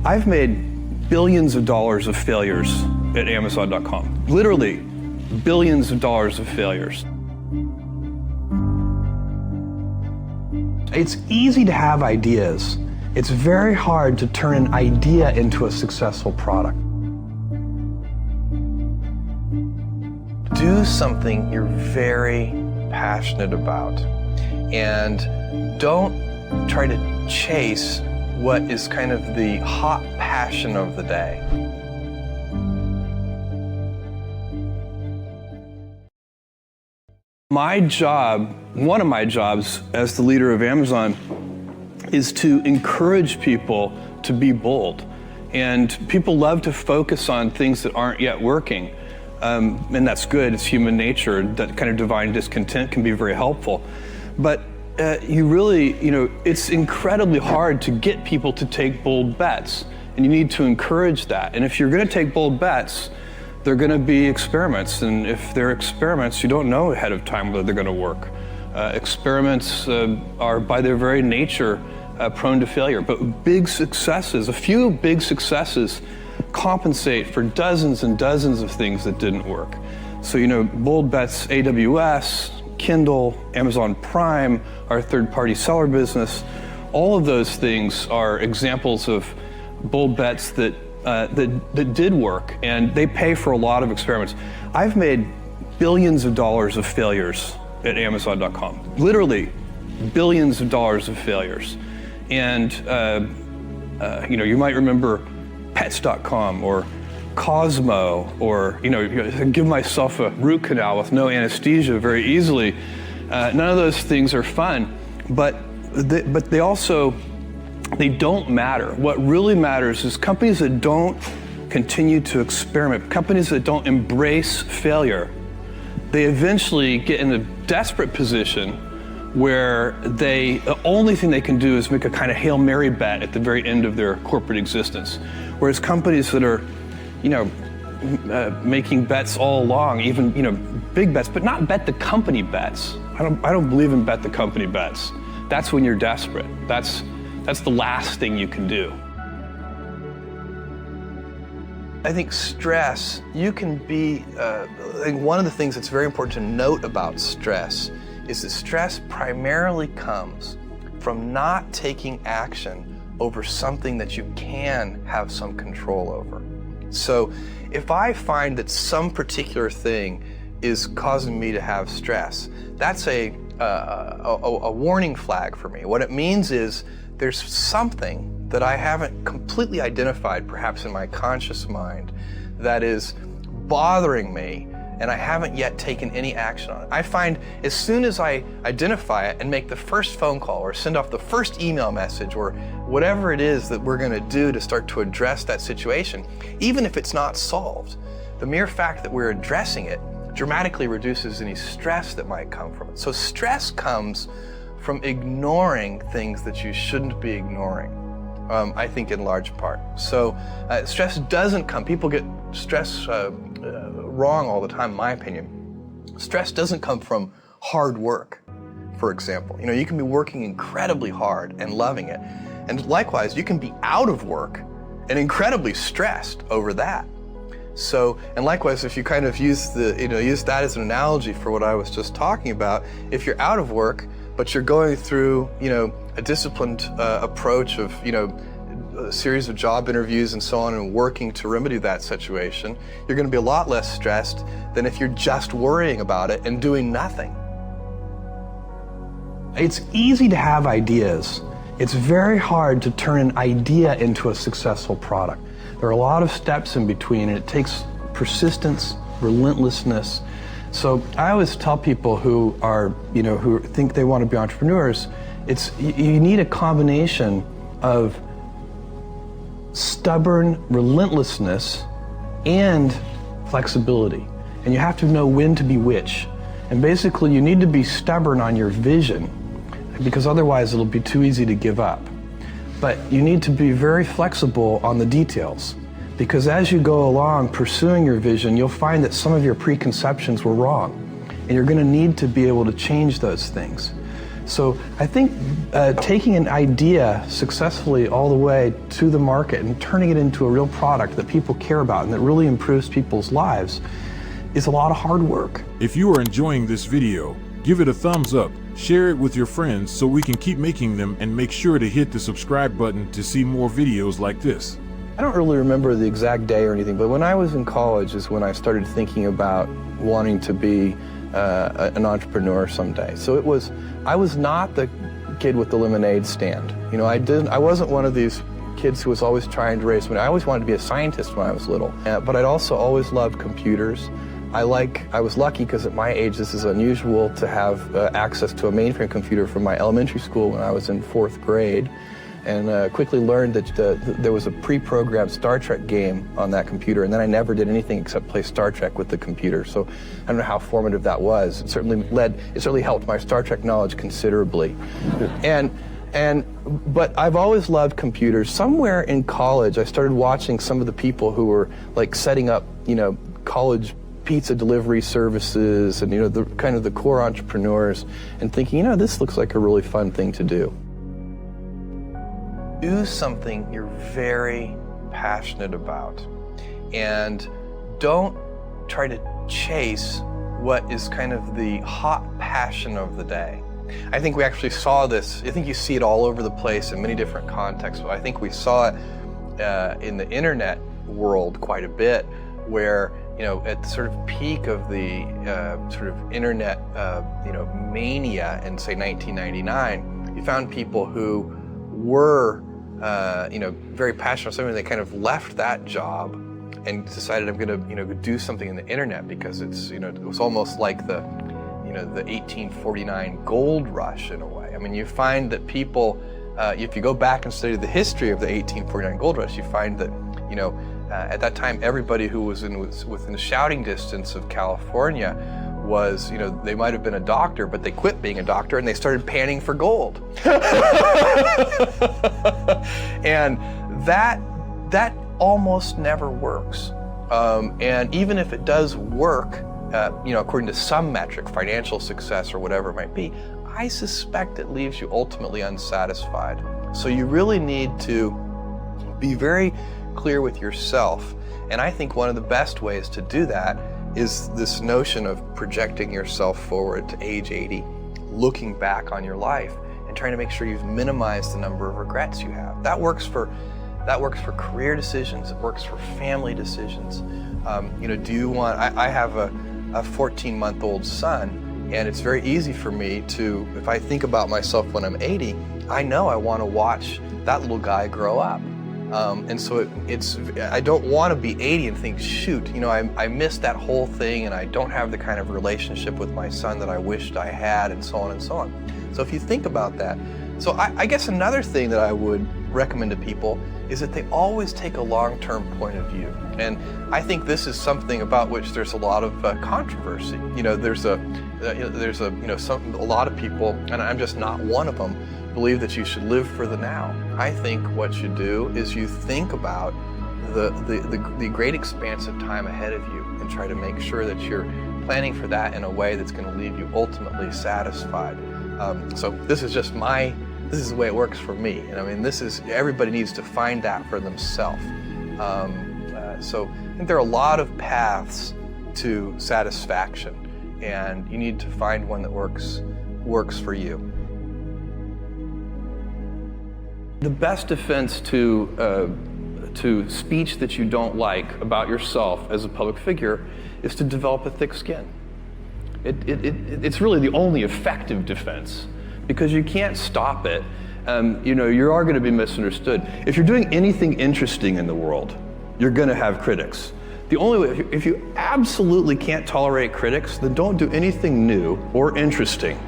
I've made billions of dollars of failures at Amazon.com. Literally, billions of dollars of failures. It's easy to have ideas. It's very hard to turn an idea into a successful product. Do something you're very passionate about, and don't try to chase what is kind of the hot passion of the day. My job, one of my jobs as the leader of Amazon, is to encourage people to be bold. And people love to focus on things that aren't yet working. And that's good, it's human nature. That kind of divine discontent can be very helpful. But it's incredibly hard to get people to take bold bets. And you need to encourage that. And if you're gonna take bold bets, they're going to be experiments, and if they're experiments, you don't know ahead of time whether they're going to work. Experiments are by their very nature prone to failure, but big successes, a few big successes compensate for dozens and dozens of things that didn't work. So, bold bets, AWS, Kindle, Amazon Prime, our third-party seller business, all of those things are examples of bold bets that did work, and they pay for a lot of experiments. I've made billions of dollars of failures at Amazon.com. Literally, billions of dollars of failures. And you might remember Pets.com or Cosmo, or give myself a root canal with no anesthesia very easily. None of those things are fun, but they don't matter. What really matters is companies that don't continue to experiment, companies that don't embrace failure, they eventually get in a desperate position where the only thing they can do is make a kind of Hail Mary bet at the very end of their corporate existence. Whereas companies that are, making bets all along, even, big bets, but not bet the company bets. I don't believe in bet the company bets. That's when you're desperate. That's the last thing you can do. I think stress, you can be, I think one of the things that's very important to note about stress is that stress primarily comes from not taking action over something that you can have some control over. So if I find that some particular thing is causing me to have stress, that's a warning flag for me. What it means is there's something that I haven't completely identified, perhaps in my conscious mind, that is bothering me, and I haven't yet taken any action on it. I find as soon as I identify it and make the first phone call or send off the first email message or whatever it is that we're going to do to start to address that situation, even if it's not solved, the mere fact that we're addressing it dramatically reduces any stress that might come from it. So stress comes from ignoring things that you shouldn't be ignoring, I think in large part. So stress doesn't come, people get stress wrong all the time, in my opinion. Stress doesn't come from hard work, for example. You can be working incredibly hard and loving it. And likewise, you can be out of work and incredibly stressed over that. So, and likewise, if you kind of use that as an analogy for what I was just talking about, if you're out of work, but you're going through, a disciplined approach of, a series of job interviews and so on, and working to remedy that situation, you're going to be a lot less stressed than if you're just worrying about it and doing nothing. It's easy to have ideas. It's very hard to turn an idea into a successful product. There are a lot of steps in between, and it takes persistence, relentlessness. So I always tell people who are, who think they want to be entrepreneurs, you need a combination of stubborn relentlessness and flexibility. And you have to know when to be which. And basically you need to be stubborn on your vision, because otherwise it'll be too easy to give up. But you need to be very flexible on the details, because as you go along pursuing your vision, you'll find that some of your preconceptions were wrong, and you're going to need to be able to change those things. So I think taking an idea successfully all the way to the market and turning it into a real product that people care about and that really improves people's lives is a lot of hard work. If you are enjoying this video, give it a thumbs up, share it with your friends so we can keep making them, and make sure to hit the subscribe button to see more videos like this. I don't really remember the exact day or anything, but when I was in college is when I started thinking about wanting to be an entrepreneur someday. So I was not the kid with the lemonade stand. You know, I wasn't one of these kids who was always trying to raise money. I always wanted to be a scientist when I was little, but I'd also always loved computers. I was lucky because at my age this is unusual to have access to a mainframe computer from my elementary school when I was in 4th grade, and quickly learned that there was a pre-programmed Star Trek game on that computer, and then I never did anything except play Star Trek with the computer. So I don't know how formative that was. It certainly helped my Star Trek knowledge considerably. But I've always loved computers. Somewhere in college I started watching some of the people who were like setting up, you know, college pizza delivery services and, you know, the core entrepreneurs, and thinking, you know, this looks like a really fun thing to do. Do something you're very passionate about, and don't try to chase what is kind of the hot passion of the day. I think we actually saw this. I think you see it all over the place in many different contexts, but I think we saw it in the internet world quite a bit, where, you know, at the sort of peak of the sort of internet you know, mania in, say, 1999, you found people who were you know, very passionate about something. They kind of left that job and decided, I'm going to, you know, do something in the internet, because it's, you know, it was almost like the, you know, the 1849 gold rush in a way. I mean, you find that people, if you go back and study the history of the 1849 gold rush, you find that, you know, at that time, everybody who was within shouting distance of California was, you know, they might have been a doctor, but they quit being a doctor and they started panning for gold. And that almost never works. And even if it does work, you know, according to some metric, financial success or whatever it might be, I suspect it leaves you ultimately unsatisfied. So you really need to be very clear with yourself. And I think one of the best ways to do that is this notion of projecting yourself forward to age 80, looking back on your life and trying to make sure you've minimized the number of regrets you have. That works for career decisions. It works for family decisions. You know, do you want? I have a 14-month-old son, and it's very easy for me to, if I think about myself when I'm 80, I know I want to watch that little guy grow up. And so I don't want to be 80 and think, shoot, you know, I missed that whole thing, and I don't have the kind of relationship with my son that I wished I had, and so on and so on. So if you think about that, so I guess another thing that I would recommend to people is that they always take a long-term point of view. And I think this is something about which there's a lot of controversy. You know, there's a lot of people, and I'm just not one of them, believe that you should live for the now. I think what you do is you think about the great expanse of time ahead of you and try to make sure that you're planning for that in a way that's going to leave you ultimately satisfied. So this is just this is the way it works for me. And I mean, everybody needs to find that for themselves. So I think there are a lot of paths to satisfaction, and you need to find one that works for you. The best defense to speech that you don't like about yourself as a public figure is to develop a thick skin. It's really the only effective defense, because you can't stop it. You know, you are going to be misunderstood. If you're doing anything interesting in the world, you're going to have critics. The only way, if you absolutely can't tolerate critics, then don't do anything new or interesting.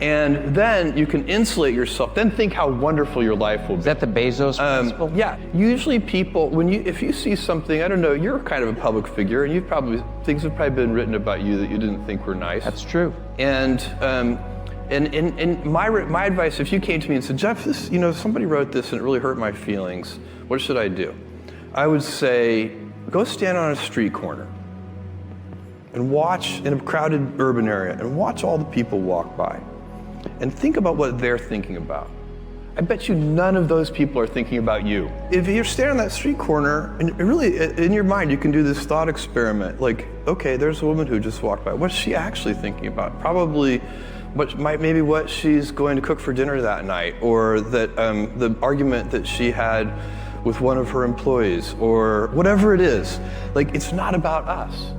And then you can insulate yourself. Then think how wonderful your life will be. Is that the Bezos principle? Yeah. Usually people, if you see something, I don't know, you're kind of a public figure, and things have probably been written about you that you didn't think were nice. That's true. And my advice, if you came to me and said, Jeff, this, you know, somebody wrote this and it really hurt my feelings, what should I do? I would say, go stand on a street corner and watch in a crowded urban area and watch all the people walk by. and think about what they're thinking about. I bet you none of those people are thinking about you. If you're standing on that street corner, and really in your mind you can do this thought experiment, like, okay, there's a woman who just walked by. What's she actually thinking about? Probably maybe what she's going to cook for dinner that night, or that the argument that she had with one of her employees, or whatever it is. Like, it's not about us.